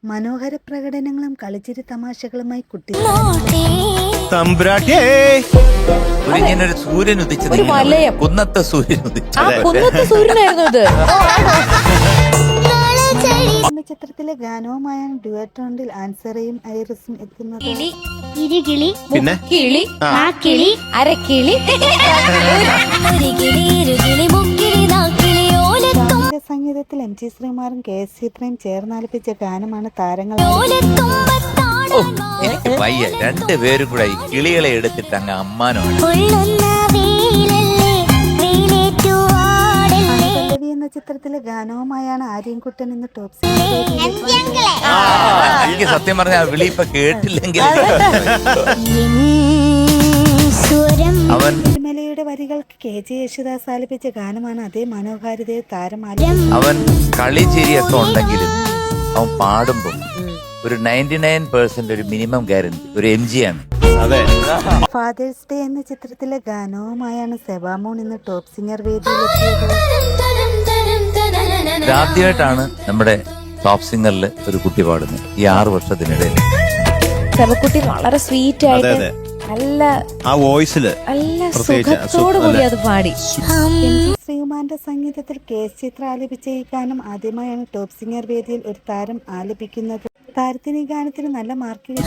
മനോഹര പ്രകടനങ്ങളും കളിച്ചിരി തമാശകളുമായി കുട്ടി ഒരു സൂര്യൻ ഉദിച്ചു കുന്നത്തെ സൂര്യൻ ഉദിച്ചു സൂര്യനായിരുന്നു ഇത്. എന്ന ചിത്രത്തിലെ ഗാനവുമായാണ് ഡ്യുവറ്റ് റൗണ്ടിൽ ആൻസറയും ഐറിസും എത്തുന്നത്. പിന്നെ കിളി, കിളി, അരക്കിളി, സംഗീതത്തിൽ എം ജി ശ്രീകുമാറും കെ എസ് ചിത്രയും ചേർന്നാലപിച്ച ഗാനമാണ് താരങ്ങൾ. എനിക്ക് വയ്യ, രണ്ടുപേരും കൂടെ ഈ കിളികളെ എടുത്തിട്ട് അങ്ങ് അമ്മാനമാണ്. എന്ന ചിത്രത്തിലെ ഗാനവുമായാണ് ആര്യൻകുട്ടൻ ഇന്ന് ടോപ്പ് എനിക്ക് സത്യം പറഞ്ഞ ആ വിളി ഇപ്പൊ കേട്ടില്ലെങ്കിൽ അവൻ മലയുടെ വരികൾക്ക് കെ ജെ യേശുദാസ് ആലപിച്ച ഗാനമാണ് അതേ മനോഹാരിതയെ താരം അവൻ കളി ചിരിയൊക്കെ ഉണ്ടെങ്കിലും അവൻ പാടുമ്പോ ഒരു 99% ഒരു മിനിമം ഗ്യാരണ്ടി ഒരു MG ആണ്. ഫാദേഴ്സ് ഡേ എന്ന ചിത്രത്തിലെ ഗാനവുമായാണ് സെബാമോൺ ഇന്ന് ടോപ്പ് സിംഗർ വേദിയിലെത്തിയത്. ആദ്യമായിട്ടാണ് നമ്മുടെ ടോപ്പ് സിംഗറിൽ ഒരു കുട്ടി പാടുന്നത് ഈ 6 വർഷത്തിനിടയിൽ. ശവക്കുട്ടി വളരെ സ്വീറ്റ് ആയിട്ട് നല്ല ആ വോയിസില് നല്ല സുഖത്തോടു കൂടി അത് പാടി. ശ്രീകുമാറിന്റെ സംഗീതത്തിൽ കെ എസ് ചിത്ര ആലപിച്ച ഈ ഗാനം ആദ്യമായാണ് ടോപ്പ് സിംഗർ വേദിയിൽ ഒരു താരം ആലപിക്കുന്നത്. താരത്തിന് ഈ ഗാനത്തിന് നല്ല മാർക്ക് കിട്ടി.